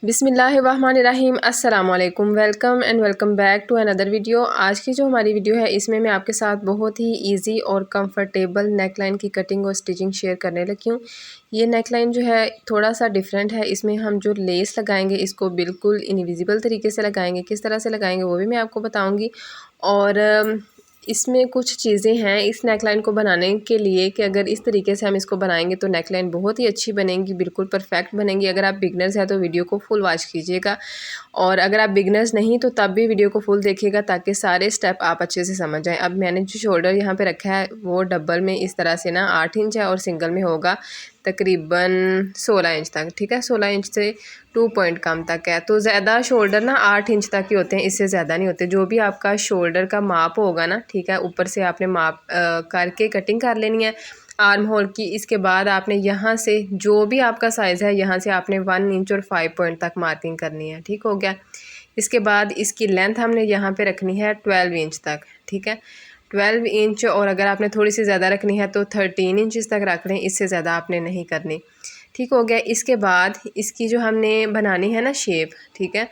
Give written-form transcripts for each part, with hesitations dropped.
बिस्मिल्लाहिर्रहमानिर्रहीम अस्सलामुअलैकुम। Welcome back to another video. आज की जो हमारी वीडियो है इसमें मैं आपके साथ बहुत ही इजी और कंफर्टेबल नेक लाइन की कटिंग और स्टिचिंग शेयर करने लगी हूँ। ये नेक लाइन जो है थोड़ा सा डिफरेंट है। इसमें हम जो लेस लगाएंगे इसको बिल्कुल इनविजिबल तरीके से लगाएंगे। किस तरह से लगाएंगे वो भी मैं आपको बताऊँगी। और इसमें कुछ चीज़ें हैं इस नेकलाइन को बनाने के लिए कि अगर इस तरीके से हम इसको बनाएंगे तो नेकलाइन बहुत ही अच्छी बनेगी, बिल्कुल परफेक्ट बनेगी। अगर आप बिगनर्स हैं तो वीडियो को फुल वॉच कीजिएगा, और अगर आप बिगनर्स नहीं तो तब भी वीडियो को फुल देखिएगा ताकि सारे स्टेप आप अच्छे से समझ जाएं। अब मैंने जो शोल्डर यहाँ पे रखा है वो डबल में इस तरह से ना 8 इंच है और सिंगल में होगा तकरीबन 16 इंच तक। ठीक है, 16 इंच से 2 पॉइंट कम तक है। तो ज़्यादा शोल्डर ना 8 इंच तक ही होते हैं, इससे ज़्यादा नहीं होते। जो भी आपका शोल्डर का माप होगा ना, ठीक है, ऊपर से आपने माप करके कटिंग कर लेनी है आर्म होल की। इसके बाद आपने यहाँ से जो भी आपका साइज़ है यहाँ से आपने 1 इंच और 5 पॉइंट तक मार्किंग करनी है। ठीक हो गया। इसके बाद इसकी लेंथ हमने यहाँ पे रखनी है 12 इंच तक। ठीक है, 12 इंच, और अगर आपने थोड़ी सी ज़्यादा रखनी है तो 13 इंच तक रख लें, इससे ज़्यादा आपने नहीं करनी। ठीक हो गया। इसके बाद इसकी जो हमने बनानी है ना शेप, ठीक है,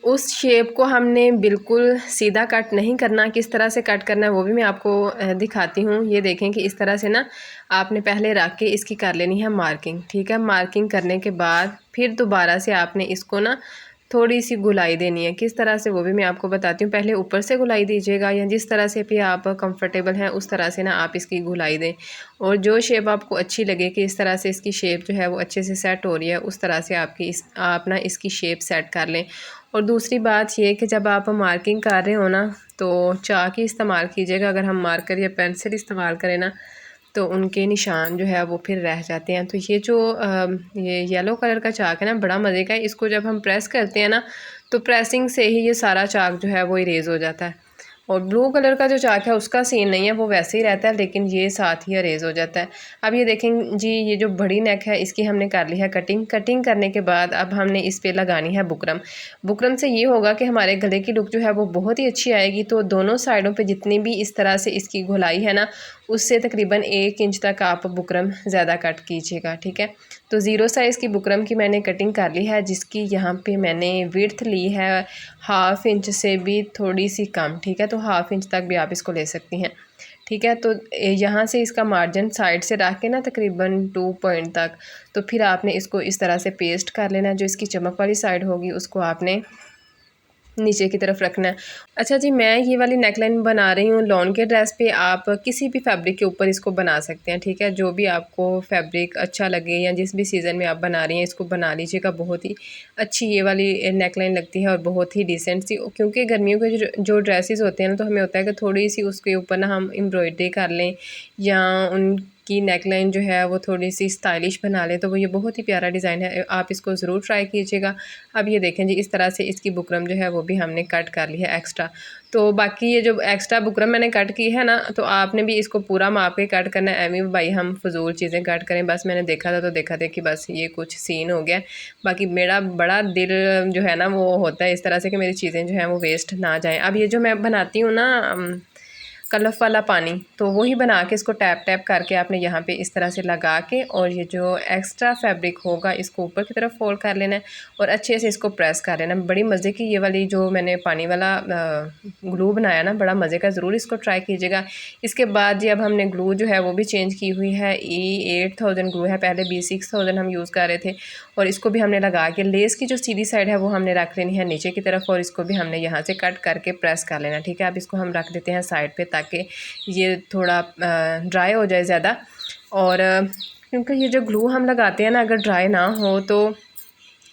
उस शेप को हमने बिल्कुल सीधा कट नहीं करना। किस तरह से कट करना है वो भी मैं आपको दिखाती हूँ। ये देखें कि इस तरह से ना आपने पहले रख के इसकी कर लेनी है मार्किंग। ठीक है, मार्किंग करने के बाद फिर दोबारा से आपने इसको ना थोड़ी सी गुलाई देनी है। किस तरह से वो भी मैं आपको बताती हूँ। पहले ऊपर से गुलाई दीजिएगा या जिस तरह से भी आप कंफर्टेबल हैं उस तरह से ना आप इसकी गुलाई दें, और जो शेप आपको अच्छी लगे कि इस तरह से इसकी शेप जो है वो अच्छे से सेट हो रही है उस तरह से आप ना इसकी शेप सेट कर लें। और दूसरी बात ये कि जब आप मार्किंग कर रहे हो ना तो चाक ही इस्तेमाल कीजिएगा। अगर हम मार्कर या पेंसिल इस्तेमाल करें ना तो उनके निशान जो है वो फिर रह जाते हैं। तो ये जो ये येलो कलर का चाक है ना बड़ा मज़े का है। इसको जब हम प्रेस करते हैं ना तो प्रेसिंग से ही ये सारा चाक जो है वो इरेज हो जाता है। और ब्लू कलर का जो चाक है उसका सीन नहीं है, वो वैसे ही रहता है, लेकिन ये साथ ही अरेज हो जाता है। अब ये देखें जी, ये जो बड़ी नेक है इसकी हमने कर ली है कटिंग। कटिंग करने के बाद अब हमने इस पे लगानी है बुकरम। बुकरम से ये होगा कि हमारे गले की लुक जो है वो बहुत ही अच्छी आएगी। तो दोनों साइडों पे जितनी भी इस तरह से इसकी गोलाई है ना उससे तकरीबन 1 इंच तक आप बुकरम ज़्यादा कट कीजिएगा। ठीक है, तो ज़ीरो साइज़ की बुकरम की मैंने कटिंग कर ली है, जिसकी यहाँ पे मैंने विड्थ ली है 1/2 इंच से भी थोड़ी सी कम। ठीक है, तो 1/2 इंच तक भी आप इसको ले सकती हैं। ठीक है, तो यहाँ से इसका मार्जिन साइड से रख के ना तकरीबन 2 पॉइंट तक, तो फिर आपने इसको इस तरह से पेस्ट कर लेना। जो इसकी चमक वाली साइड होगी उसको आपने नीचे की तरफ रखना है। अच्छा जी, मैं ये वाली नेकलाइन बना रही हूँ लॉन के ड्रेस पे। आप किसी भी फैब्रिक के ऊपर इसको बना सकते हैं। ठीक है, जो भी आपको फैब्रिक अच्छा लगे या जिस भी सीज़न में आप बना रही हैं इसको बना लीजिएगा। बहुत ही अच्छी ये वाली नेकलाइन लगती है और बहुत ही डिसेंट सी, क्योंकि गर्मियों के जो ड्रेसेस होते हैं ना तो हमें होता है कि थोड़ी सी उसके ऊपर ना हम एम्ब्रॉयडरी कर लें या की नेकलाइन जो है वो थोड़ी सी स्टाइलिश बना लें, तो वो ये बहुत ही प्यारा डिज़ाइन है। आप इसको ज़रूर ट्राई कीजिएगा। अब ये देखें जी, इस तरह से इसकी बुकरम जो है वो भी हमने कट कर ली है एक्स्ट्रा। तो बाकी ये जो एक्स्ट्रा बुकरम मैंने कट की है ना तो आपने भी इसको पूरा माप के कट करना है। एवं भाई हम फजूल चीज़ें कट करें, बस मैंने देखा था तो देखा था कि बस ये कुछ सीन हो गया। बाकी मेरा बड़ा दिल जो है ना वो होता है इस तरह से कि मेरी चीज़ें जो हैं वो वेस्ट ना जाएँ। अब ये जो मैं बनाती हूँ ना कलफ वाला पानी, तो वही बना के इसको टैप टैप करके आपने यहाँ पे इस तरह से लगा के, और ये जो एक्स्ट्रा फैब्रिक होगा इसको ऊपर की तरफ फोल्ड कर लेना है और अच्छे से इसको प्रेस कर लेना। बड़ी मज़े की ये वाली जो मैंने पानी वाला ग्लू बनाया ना, बड़ा मज़े का, ज़रूर इसको ट्राई कीजिएगा। इसके बाद जी अब हमने ग्लू जो है वो भी चेंज की हुई है। E8000 ग्लू है, पहले B6000 हम यूज़ कर रहे थे। और इसको भी हमने लगा के लेस की जो सीधी साइड है वो हमने रख लेनी है नीचे की तरफ, और इसको भी हमने यहाँ से कट करके प्रेस कर लेना। ठीक है, अब इसको हम रख देते हैं साइड पे ताकि ये थोड़ा ड्राई हो जाए ज़्यादा। और क्योंकि ये जो ग्लू हम लगाते हैं ना अगर ड्राई ना हो तो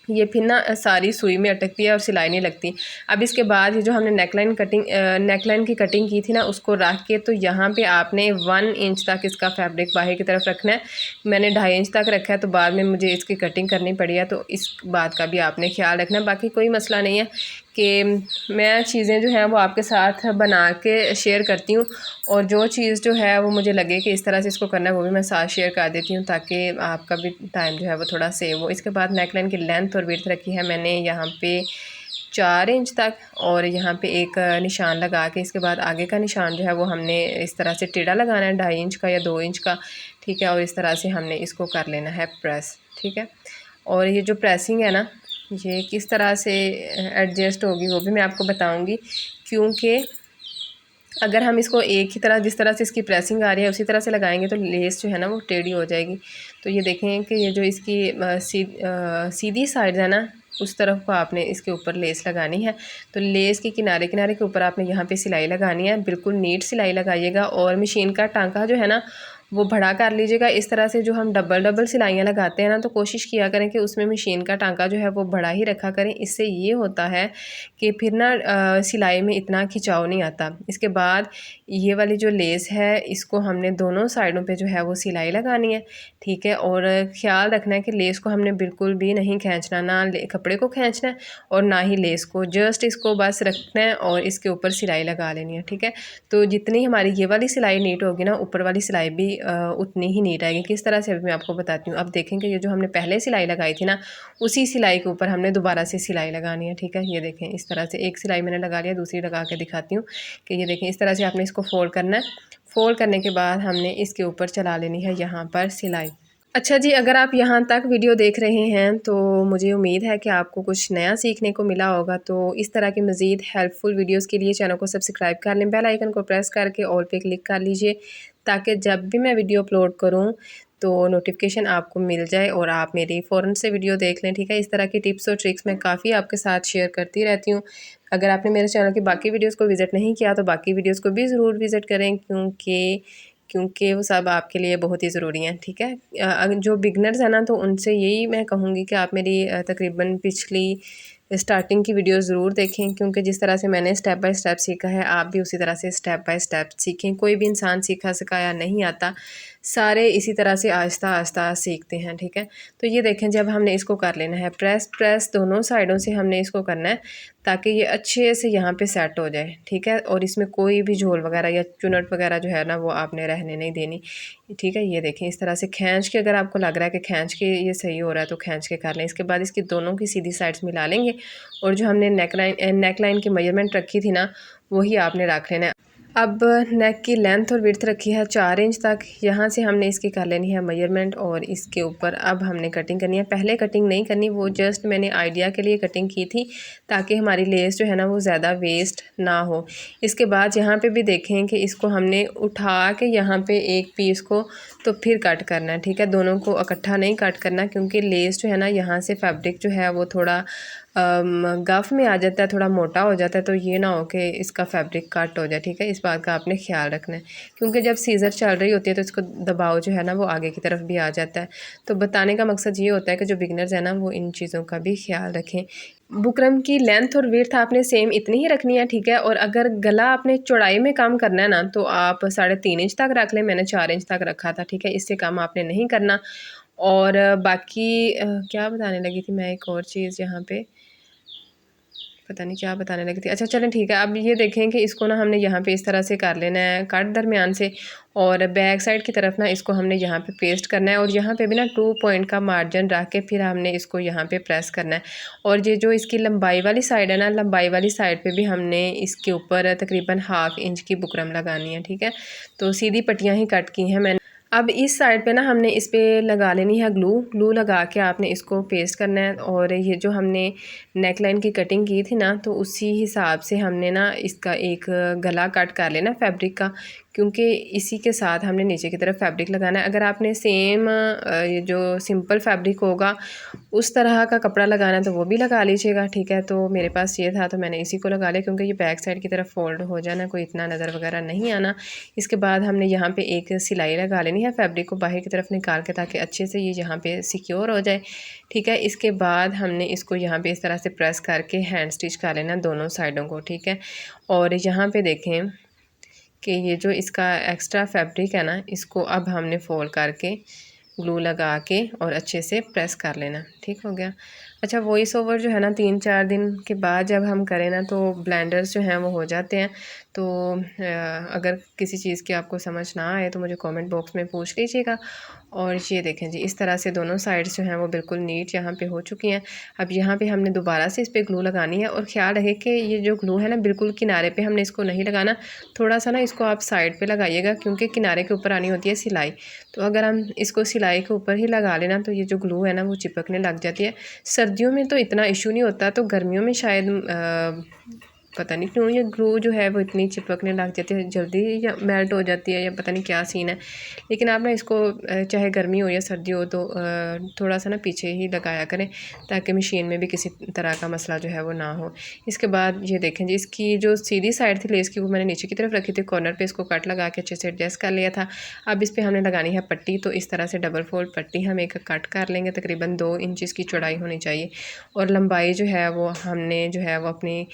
ये फिर ना सारी सुई में अटकती है और सिलाई नहीं लगती। अब इसके बाद ये जो हमने नेकलाइन की कटिंग की थी ना उसको रख के, तो यहाँ पे आपने 1 इंच तक इसका फैब्रिक बाहर की तरफ रखना है। मैंने 2.5 इंच तक रखा है, तो बाद में मुझे इसकी कटिंग करनी पड़ी है, तो इस बात का भी आपने ख्याल रखना है। बाकी कोई मसला नहीं है कि मैं चीज़ें जो हैं वो आपके साथ बना के शेयर करती हूँ, और जो चीज़ जो है वो मुझे लगे कि इस तरह से इसको करना है वो भी मैं साथ शेयर कर देती हूँ ताकि आपका भी टाइम जो है वो थोड़ा सेव हो। इसके बाद नेकलाइन की लेंथ और विड्थ रखी है मैंने यहाँ पे 4 इंच तक, और यहाँ पे एक निशान लगा के इसके बाद आगे का निशान जो है वो हमने इस तरह से टेढ़ा लगाना है 2.5 इंच का या 2 इंच का। ठीक है, और इस तरह से हमने इसको कर लेना है प्रेस। ठीक है, और ये जो प्रेसिंग है ना ये किस तरह से एडजस्ट होगी वो भी मैं आपको बताऊंगी, क्योंकि अगर हम इसको एक ही तरह, जिस तरह से इसकी प्रेसिंग आ रही है उसी तरह से लगाएंगे तो लेस जो है ना वो टेढ़ी हो जाएगी। तो ये देखें कि ये जो इसकी सीधी साइड है ना, उस तरफ को आपने इसके ऊपर लेस लगानी है। तो लेस के किनारे किनारे के ऊपर आपने यहाँ पे सिलाई लगानी है, बिल्कुल नीट सिलाई लगाइएगा। और मशीन का टांका जो है ना वो बड़ा कर लीजिएगा। इस तरह से जो हम डबल डबल सिलाइयाँ लगाते हैं ना, तो कोशिश किया करें कि उसमें मशीन का टांका जो है वो बड़ा ही रखा करें। इससे ये होता है कि फिर ना सिलाई में इतना खिंचाव नहीं आता। इसके बाद ये वाली जो लेस है इसको हमने दोनों साइडों पे जो है वो सिलाई लगानी है, ठीक है। और ख़्याल रखना है कि लेस को हमने बिल्कुल भी नहीं खींचना, ना कपड़े को खींचना है और ना ही लेस को, जस्ट इसको बस रखना है और इसके ऊपर सिलाई लगा लेनी है, ठीक है। तो जितनी हमारी ये वाली सिलाई नीट होगी ना, ऊपर वाली सिलाई भी उतनी ही नीट आएगी। किस तरह से अभी मैं आपको बताती हूँ। अब देखेंगे ये जो हमने पहले सिलाई लगाई थी ना, उसी सिलाई के ऊपर हमने दोबारा से सिलाई लगानी है, ठीक है। ये देखें इस तरह से एक सिलाई मैंने लगा लिया, दूसरी लगा के दिखाती हूँ कि ये देखें इस तरह से आपने इसको फोल्ड करना है। फोल्ड करने के बाद हमने इसके ऊपर चला लेनी है यहाँ पर सिलाई। अच्छा जी, अगर आप यहाँ तक वीडियो देख रहे हैं तो मुझे उम्मीद है कि आपको कुछ नया सीखने को मिला होगा। तो इस तरह की मज़ीद हेल्पफुल वीडियोस के लिए चैनल को सब्सक्राइब कर लें, बेल आइकन को प्रेस करके ऑल पे क्लिक कर लीजिए, ताकि जब भी मैं वीडियो अपलोड करूँ तो नोटिफिकेशन आपको मिल जाए और आप मेरी फ़ौरन से वीडियो देख लें, ठीक है। इस तरह की टिप्स और ट्रिक्स मैं काफ़ी आपके साथ शेयर करती रहती हूँ। अगर आपने मेरे चैनल की बाकी वीडियोज़ को विज़िट नहीं किया तो बाकी वीडियोज़ को भी ज़रूर विज़िट करें, क्योंकि वो सब आपके लिए बहुत ही ज़रूरी हैं, ठीक है। जो बिगनर्स हैं ना, तो उनसे यही मैं कहूँगी कि आप मेरी तकरीबन पिछली स्टार्टिंग की वीडियो ज़रूर देखें, क्योंकि जिस तरह से मैंने स्टेप बाय स्टेप सीखा है आप भी उसी तरह से स्टेप बाय स्टेप सीखें। कोई भी इंसान सीखा सिखाया नहीं आता, सारे इसी तरह से आहिस्ता आहिस्ता सीखते हैं, ठीक है। तो ये देखें जब हमने इसको कर लेना है प्रेस दोनों साइडों से हमने इसको करना है, ताकि ये अच्छे से यहाँ पे सेट हो जाए, ठीक है। और इसमें कोई भी झोल वगैरह या चुनट वगैरह जो है ना वो आपने रहने नहीं देनी, ठीक है। ये देखें इस तरह से खींच के, अगर आपको लग रहा है कि खींच के ये सही हो रहा है तो खींच के कर लें। इसके बाद इसकी दोनों की सीधी साइड्स मिला लेंगे और जो हमने नेक लाइन की मेजरमेंट रखी थी ना, वही आपने रख लेना है। अब नेक की लेंथ और विड्थ रखी है 4 इंच तक, यहाँ से हमने इसकी कर लेनी है मेजरमेंट और इसके ऊपर अब हमने कटिंग करनी है। पहले कटिंग नहीं करनी, वो जस्ट मैंने आइडिया के लिए कटिंग की थी ताकि हमारी लेस जो है ना वो ज़्यादा वेस्ट ना हो। इसके बाद यहाँ पे भी देखें कि इसको हमने उठा के यहाँ पे एक पीस को तो फिर कट करना है, ठीक है। दोनों को इकट्ठा नहीं कट करना, क्योंकि लेस जो है ना यहाँ से फैब्रिक जो है वो थोड़ा गफ में आ जाता है, थोड़ा मोटा हो जाता है। तो ये ना हो कि इसका फैब्रिक कट हो जाए, ठीक है। इस बात का आपने ख्याल रखना है, क्योंकि जब सीज़र चल रही होती है तो इसको दबाव जो है ना वो आगे की तरफ भी आ जाता है। तो बताने का मकसद ये होता है कि जो बिगनर्स हैं ना वो इन चीज़ों का भी ख्याल रखें। बुकरम की लेंथ और विड्थ आपने सेम इतनी ही रखनी है, ठीक है। और अगर गला आपने चौड़ाई में कम करना है ना तो आप 3.5 इंच तक रख लें, मैंने 4 इंच तक रखा था, ठीक है। इससे कम आपने नहीं करना। और बाकी क्या बताने लगी थी मैं, एक और चीज़ यहाँ पे पता नहीं क्या बताने लगी थी। अच्छा चलें ठीक है। अब ये देखें कि इसको ना हमने यहाँ पे इस तरह से कर लेना है कट दरमियान से, और बैक साइड की तरफ ना इसको हमने यहाँ पे पेस्ट करना है और यहाँ पे भी ना 2 पॉइंट का मार्जिन रख के फिर हमने इसको यहाँ पे प्रेस करना है। और ये जो इसकी लंबाई वाली साइड है ना, लंबाई वाली साइड पे भी हमने इसके ऊपर तकरीबन 1/2 इंच की बुकरम लगानी है, ठीक है। तो सीधी पट्टियाँ ही कट की हैं मैंने। अब इस साइड पे ना हमने इस पे लगा लेनी है ग्लू लगा के आपने इसको पेस्ट करना है। और ये जो हमने नेक लाइन की कटिंग की थी ना, तो उसी हिसाब से हमने ना इसका एक गला कट कर लेना फैब्रिक का, क्योंकि इसी के साथ हमने नीचे की तरफ फैब्रिक लगाना है। अगर आपने सेम ये जो सिंपल फैब्रिक होगा उस तरह का कपड़ा लगाना है तो वो भी लगा लीजिएगा, ठीक है। तो मेरे पास ये था तो मैंने इसी को लगा लिया, क्योंकि ये बैक साइड की तरफ फोल्ड हो जाना, कोई इतना नज़र वगैरह नहीं आना। इसके बाद हमने यहाँ पे एक सिलाई लगा लेनी है फैब्रिक को बाहर की तरफ निकाल के, ताकि अच्छे से ये यहाँ पे सिक्योर हो जाए, ठीक है। इसके बाद हमने इसको यहाँ पे इस तरह से प्रेस करके हैंड स्टिच कर लेना दोनों साइडों को, ठीक है। और यहाँ पे देखें कि ये जो इसका एक्स्ट्रा फैब्रिक है ना, इसको अब हमने फोल्ड करके ग्लू लगा के और अच्छे से प्रेस कर लेना, ठीक हो गया। अच्छा, वॉइस ओवर जो है ना 3-4 दिन के बाद जब हम करें ना तो ब्लेंडर्स जो हैं वो हो जाते हैं। तो अगर किसी चीज़ की आपको समझ ना आए तो मुझे कमेंट बॉक्स में पूछ लीजिएगा। और ये देखें जी, इस तरह से दोनों साइड्स जो हैं वो बिल्कुल नीट यहाँ पे हो चुकी हैं। अब यहाँ पे हमने दोबारा से इस पर ग्लू लगानी है, और ख्याल रहे कि ये जो ग्लू है ना बिल्कुल किनारे पे हमने इसको नहीं लगाना, थोड़ा सा ना इसको आप साइड पे लगाइएगा, क्योंकि किनारे के ऊपर आनी होती है सिलाई। तो अगर हम इसको सिलाई के ऊपर ही लगा लेना तो ये जो ग्लू है ना वो चिपकने लग जाती है। सर्दियों में तो इतना इशू नहीं होता, तो गर्मियों में शायद पता नहीं क्यों ये ग्लू जो है वो इतनी चिपकने लग जाती है, जल्दी या मेल्ट हो जाती है, या पता नहीं क्या सीन है। लेकिन आप ना इसको चाहे गर्मी हो या सर्दी हो तो थोड़ा सा ना पीछे ही लगाया करें, ताकि मशीन में भी किसी तरह का मसला जो है वो ना हो। इसके बाद ये देखें जी, इसकी जो सीधी साइड थी लेस की वो मैंने नीचे की तरफ रखी थी, कॉर्नर पे इसको कट लगा के अच्छे से एडजस्ट कर लिया था। अब इस पर हमने लगानी है पट्टी, तो इस तरह से डबल फोल्ड पट्टी हम एक कट कर लेंगे, तकरीबन 2 इंच की चौड़ाई होनी चाहिए। और लंबाई जो है वो हमने जो है वो अपनी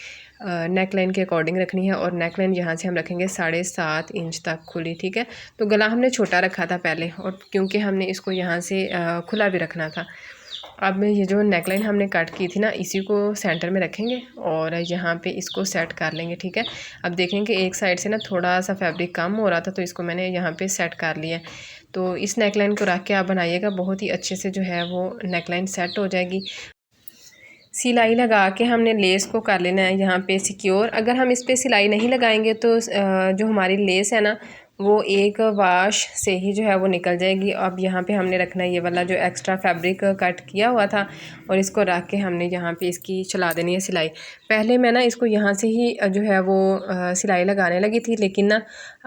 नेक लाइन के अकॉर्डिंग रखनी है, और नेक लाइन यहाँ से हम रखेंगे 7.5 इंच तक खुली, ठीक है। तो गला हमने छोटा रखा था पहले, और क्योंकि हमने इसको यहाँ से खुला भी रखना था। अब ये जो नेक लाइन हमने कट की थी ना, इसी को सेंटर में रखेंगे और यहाँ पे इसको सेट कर लेंगे, ठीक है। अब देखेंगे एक साइड से ना थोड़ा सा फैब्रिक कम हो रहा था, तो इसको मैंने यहाँ पे सेट कर लिया। तो इस नेक लाइन को रख के आप बनाइएगा, बहुत ही अच्छे से जो है वो नेक लाइन सेट हो जाएगी। सिलाई लगा के हमने लेस को कर लेना है यहाँ पे सिक्योर। अगर हम इस पे सिलाई नहीं लगाएंगे तो जो हमारी लेस है ना वो एक वाश से ही जो है वो निकल जाएगी। अब यहाँ पे हमने रखना है ये वाला जो एक्स्ट्रा फैब्रिक कट किया हुआ था, और इसको रख के हमने यहाँ पे इसकी चला देनी है सिलाई। पहले मैं ना इसको यहाँ से ही जो है वो सिलाई लगाने लगी थी, लेकिन ना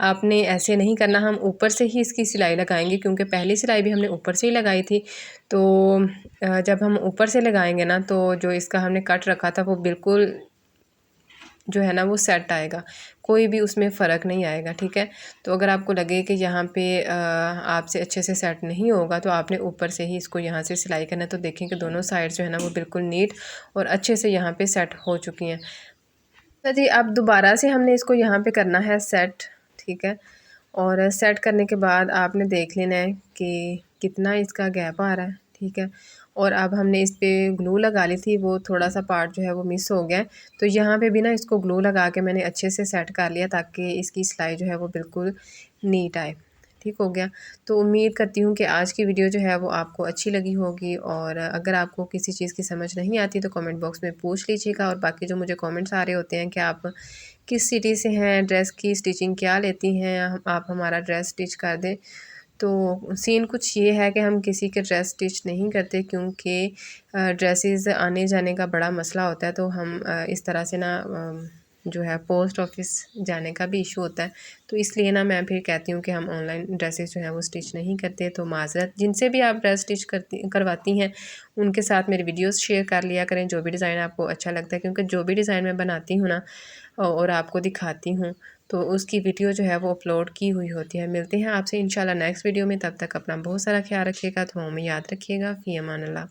आपने ऐसे नहीं करना, हम ऊपर से ही इसकी सिलाई लगाएंगे, क्योंकि पहली सिलाई भी हमने ऊपर से ही लगाई थी। तो जब हम ऊपर से लगाएंगे ना तो जो इसका हमने कट रखा था वो बिल्कुल जो है ना वो सेट आएगा, कोई भी उसमें फ़र्क नहीं आएगा, ठीक है। तो अगर आपको लगे कि यहाँ पे आपसे अच्छे से सेट नहीं होगा, तो आपने ऊपर से ही इसको यहाँ से सिलाई करना है। तो देखें कि दोनों साइड जो है ना वो बिल्कुल नीट और अच्छे से यहाँ पे सेट हो चुकी हैं। तो जी अब दोबारा से हमने इसको यहाँ पे करना है सेट, ठीक है। और सेट करने के बाद आपने देख लेना है कि कितना इसका गैप आ रहा है, ठीक है। और अब हमने इस पे ग्लू लगा ली थी, वो थोड़ा सा पार्ट जो है वो मिस हो गया है, तो यहाँ पे भी ना इसको ग्लू लगा के मैंने अच्छे से सेट कर लिया, ताकि इसकी सिलाई जो है वो बिल्कुल नीट आए। ठीक हो गया। तो उम्मीद करती हूँ कि आज की वीडियो जो है वो आपको अच्छी लगी होगी, और अगर आपको किसी चीज़ की समझ नहीं आती तो कमेंट बॉक्स में पूछ लीजिएगा। और बाकी जो मुझे कमेंट्स आ रहे होते हैं कि आप किस सिटी से हैं, ड्रेस की स्टिचिंग क्या लेती हैं, आप हमारा ड्रेस स्टिच कर दें, तो सीन कुछ ये है कि हम किसी के ड्रेस स्टिच नहीं करते, क्योंकि ड्रेसेस आने जाने का बड़ा मसला होता है। तो हम इस तरह से ना जो है पोस्ट ऑफिस जाने का भी इशू होता है, तो इसलिए ना मैं फिर कहती हूँ कि हम ऑनलाइन ड्रेसेस जो है वो स्टिच नहीं करते। तो माजरत, जिनसे भी आप ड्रेस स्टिच करवाती हैं उनके साथ मेरे वीडियोस शेयर कर लिया करें, जो भी डिज़ाइन आपको अच्छा लगता है, क्योंकि जो भी डिज़ाइन मैं बनाती हूँ ना और आपको दिखाती हूँ तो उसकी वीडियो जो है वो अपलोड की हुई होती है। मिलते हैं आपसे इंशाल्लाह नेक्स्ट वीडियो में, तब तक अपना बहुत सारा ख्याल रखिएगा, तो हमें याद रखिएगा। फ़ी अमान अल्लाह।